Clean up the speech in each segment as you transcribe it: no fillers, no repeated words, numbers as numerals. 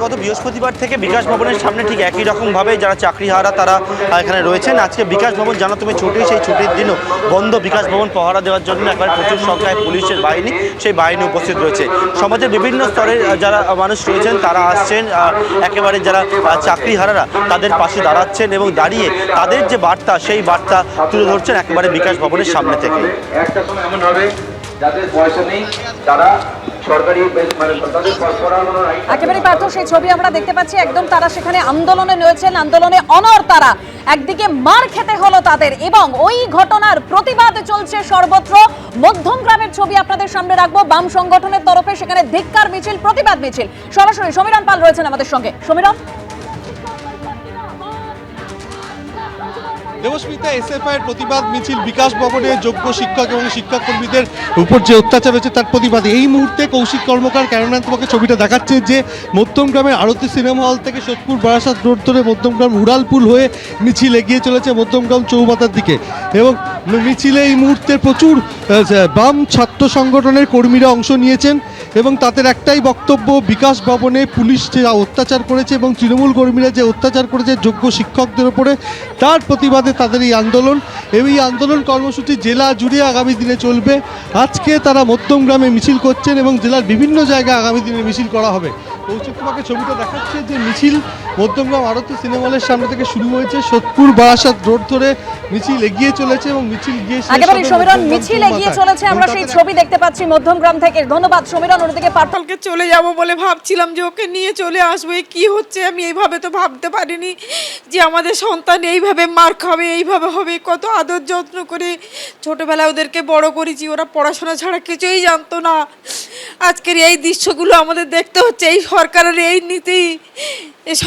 গত বৃহস্পতিবার থেকে বিকাশ ভবনের সামনে ঠিক একই রকমভাবে যারা চাকরিহারা তারা এখানে রয়েছেন। আজকে বিকাশ ভবন জানো তুমি ছুটি, সেই ছুটির দিনও বন্ধ বিকাশ ভবন পহরা দেওয়ার জন্য একবার প্রচুর সংখ্যায় পুলিশের বাহিনী সেই বাহিনী উপস্থিত রয়েছে। সমাজের বিভিন্ন স্তরের যারা মানুষ রয়েছেন তারা আসছেন, একেবারে যারা চাকরিহারারা তাদের পাশে দাঁড়াচ্ছেন এবং দাঁড়িয়ে তাদের যে বার্তা সেই বার্তা তুলে ধরছেন একেবারে বিকাশ ভবনের সামনে থেকে। একটা সময় এমন হবে যাদের পয়সা নেই তারা একেবারে পার্থ সেই ছবি আমরা দেখতে পাচ্ছি, একদম তারা সেখানে আন্দোলনে রয়েছেন, আন্দোলনে অনড় তারা। একদিকে মার খেতে হলো তাদের এবং ওই ঘটনার প্রতিবাদ চলছে সর্বত্র। মধ্যমগ্রামের ছবি আপনাদের সামনে রাখবো, বাম সংগঠনের তরফে সেখানে ধিক্কার মিছিল, প্রতিবাদ মিছিল। সরাসরি সমীরণ পাল রয়েছেন আমাদের সঙ্গে। সমীরণ, দেবস্মিতা, এসএফআই এর প্রতিবাদ মিছিল বিকাশ ভবনে যোগ্য শিক্ষক এবং শিক্ষাকর্মীদের উপর যে অত্যাচার হয়েছে তার প্রতিবাদে এই মুহূর্তে কৌশিক কর্মকার ক্যামেরা তোমাকে ছবিটা দেখাচ্ছে যে মধ্যমগ্রামের আরতি সিনেমা হল থেকে সোদপুর বারাসাত রোড ধরে মধ্যমগ্রাম উড়ালপুল হয়ে মিছিল এগিয়ে চলেছে মধ্যমগ্রাম চৌমাথার দিকে। এবং মিছিলে এই মুহূর্তে প্রচুর বাম ছাত্র সংগঠনের কর্মীরা অংশ নিয়েছেন এবং তাদের একটাই বক্তব্য, বিকাশ ভবনে পুলিশ যে অত্যাচার করেছে এবং তৃণমূল কর্মীরা যে অত্যাচার করেছে যোগ্য শিক্ষকদের উপরে তার প্রতিবাদে তাদের এই আন্দোলন। এই আন্দোলন কর্মসূচি জেলা জুড়ে আগামী দিনে চলবে। আজকে তারা মধ্যমগ্রামে মিছিল করছেন এবং জেলার বিভিন্ন জায়গায় আগামী দিনে মিছিল করা হবে। কৌশিক তোমাকে ছবিটা দেখাচ্ছে যে মিছিল মধ্যমগ্রাম আরতি সিনেমা হলের সামনে থেকে শুরু হয়েছে, সোদপুর বারাসাত রোড ধরে মিছিল এগিয়ে চলেছে এবং মিছিল গিয়ে একেবারে সমীরণ মিছিল এগিয়ে চলেছে, আমরা সেই ছবি দেখতে পাচ্ছি মধ্যমগ্রাম থেকে। ধন্যবাদ সমীরণ। ওদিকে কালকে চলে যাব বলে ভাবছিলাম যে ওকে নিয়ে চলে আসবো, কি হচ্ছে আমি এইভাবে তো ভাবতে পারিনি যে আমাদের সন্তান এইভাবে মার খাবে, এইভাবে হবে। কত আদর যত্ন করে ছোটবেলায় ওদেরকে বড় করেছি, ওরা পড়াশোনা ছাড়া কিছুই জানতো না। আজকের এই দৃশ্যগুলো আমাদের দেখতে হচ্ছে। এই সরকারের এই নীতি, এই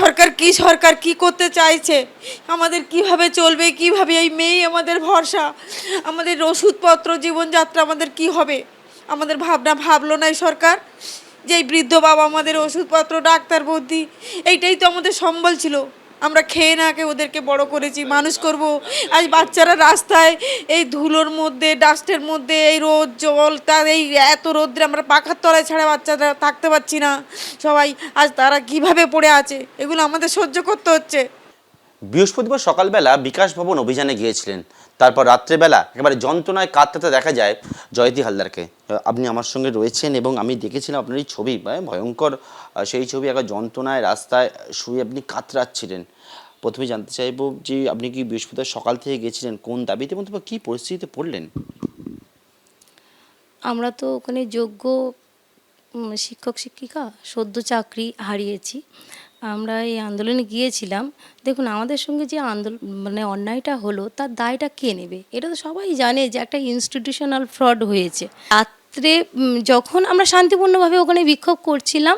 সরকার কি করতে চাইছে, আমাদের কিভাবে চলবে, কিভাবে এই মেয়ে আমাদের ভরসা, আমাদের ওষুধপত্র, জীবনযাত্রা আমাদের কি হবে, আমাদের ভাবলো না এই সরকার। যে এই বৃদ্ধ বাবা আমাদের ওষুধপত্র, ডাক্তার, বুদ্ধি, এইটাই তো আমাদের সম্বল ছিল। আমরা খেয়ে না খেয়ে ওদেরকে বড় করেছি, মানুষ করব। আজ বাচ্চারা রাস্তায় এই ধুলোর মধ্যে, ডাস্টের মধ্যে, এই রোদ জল, তার এই এত রোদ্রে আমরা পাখার তলায় ছাড়া বাচ্চারা থাকতে পারছি না সবাই। আজ তারা কিভাবে পড়ে আছে, এগুলো আমাদের সহ্য করতে হচ্ছে। বৃহস্পতিবার সকালবেলা বিকাশ ভবন অভিযানে গিয়েছিলেন, তারপর রাত্রেবেলা একেবারে যন্ত্রণায় কাঁদতে দেখা যায় জয়তী হালদারকে। আপনি আমার সঙ্গে রয়েছেন এবং আমি দেখেছিলাম আপনার এই ছবি, ভয়ঙ্কর সেই ছবি। একবার যন্ত্রণায় রাস্তায় শুয়ে আপনি কাতরাচ্ছিলেন। প্রথমে জানতে চাইবো যে আপনি কি বৃহস্পতিবার সকাল থেকে গেছিলেন, কোন দাবিতে এবং তারপর কী পরিস্থিতিতে পড়লেন? আমরা তো ওখানে যোগ্য শিক্ষক শিক্ষিকা সদ্য চাকরি হারিয়েছি। আমরা এই আন্দোলনে গিয়েছিলাম। দেখুন, আমাদের সঙ্গে যে মানে অন্যায়টা হলো তার দায়টা কে নেবে? এটা তো সবাই জানে যে একটা ইনস্টিটিউশনাল ফ্রড হয়েছে। রাত্রে যখন আমরা শান্তিপূর্ণভাবে ওখানে বিক্ষোভ করছিলাম,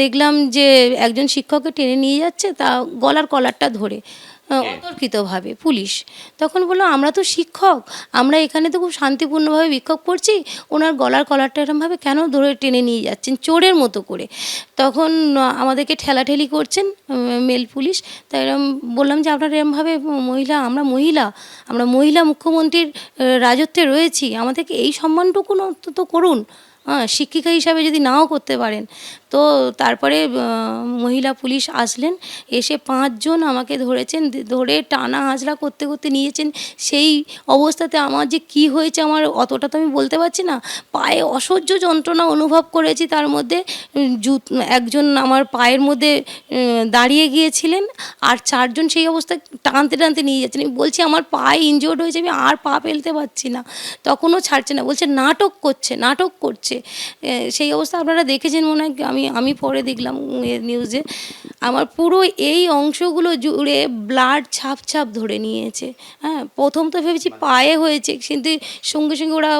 দেখলাম যে একজন শিক্ষককে টেনে নিয়ে যাচ্ছে, তা গলার কলারটা ধরে অতর্কিতভাবে পুলিশ। তখন বললো, আমরা তো শিক্ষক, আমরা এখানে তো খুব শান্তিপূর্ণভাবে বিক্ষোভ করছি, ওনার গলার কলারটা এরমভাবে কেন ধরে টেনে নিয়ে যাচ্ছেন চোরের মতো করে? তখন আমাদেরকে ঠেলাঠেলি করছেন মেল পুলিশ। তাই এরম বললাম যে আপনারা এরমভাবে আমরা মহিলা মুখ্যমন্ত্রীর রাজত্বে রয়েছি, আমাদেরকে এই সম্মানটুকু অন্তত করুন। শিক্ষিকা হিসাবে যদি নাও করতে পারেন। তো তারপরে মহিলা পুলিশ আসলেন, এসে 5 জন আমাকে ধরেছেন, ধরে টানা হাজরা করতে করতে নিয়েছেন। সেই অবস্থাতে আমার যে কি হয়েছে আমার অতটা তো আমি বলতে পারছি না। পায়ে অসহ্য যন্ত্রণা অনুভব করেছি। তার মধ্যে একজন আমার পায়ের মধ্যে দাঁড়িয়ে গিয়েছিলেন, আর 4 জন সেই অবস্থায় টানতে টানতে নিয়ে যাচ্ছেন। আমি বলছি আমার পায়ে ইনজিওর্ড হয়েছে, আমি আর পা ফেলতে পারছি না। তখনও ছাড়ছে না, বলছে নাটক করছে। সেই অবস্থা আপনারা দেখেছেন মনে হয়, আমি পরে দেখলাম নিউজে। আমার পুরো এই অংশগুলো জুড়ে ব্লাড ছাপ ধরে নিয়েছে। হ্যাঁ, প্রথম তো ভেবেছি পায়ে হয়েছে, কিন্তু সঙ্গে সঙ্গে ওরা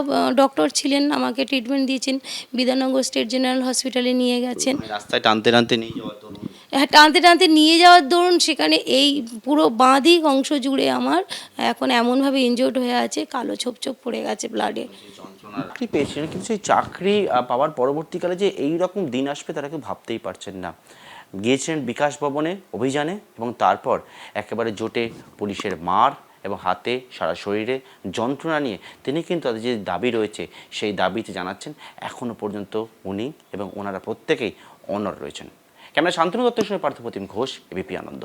ডক্টর ছিলেন, আমাকে ট্রিটমেন্ট দিয়েছেন, বিধাননগর স্টেট জেনারেল হসপিটালে নিয়ে গেছেন। রাস্তায় টানতে টানতে নিয়ে যাওয়ার দরুন, হ্যাঁ, টানতে নিয়ে যাওয়ার দরুন সেখানে এই পুরো বাঁ দিক অংশ জুড়ে আমার এখন এমনভাবে ইনজিওর্ড হয়ে আছে, কালো ছোপ পড়ে গেছে ব্লাডে। চাকরি পেয়েছিলেন, কিন্তু সেই চাকরি পাওয়ার পরবর্তীকালে যে এই রকম দিন আসবে তারা কেউ ভাবতেই পারছেন না। গিয়েছিলেন বিকাশ ভবনে অভিযানে এবং তারপর একেবারে জোটে পুলিশের মার এবং হাতে সারা শরীরে যন্ত্রণা নিয়ে তিনি কিন্তু তাদের যে দাবি রয়েছে সেই দাবিতে জানাচ্ছেন এখনও পর্যন্ত উনি এবং ওনারা প্রত্যেকেই অনড় রয়েছেন। ক্যামেরা শান্তনু দত্তের সঙ্গে পার্থপ্রতিম ঘোষ, এবিপি আনন্দ।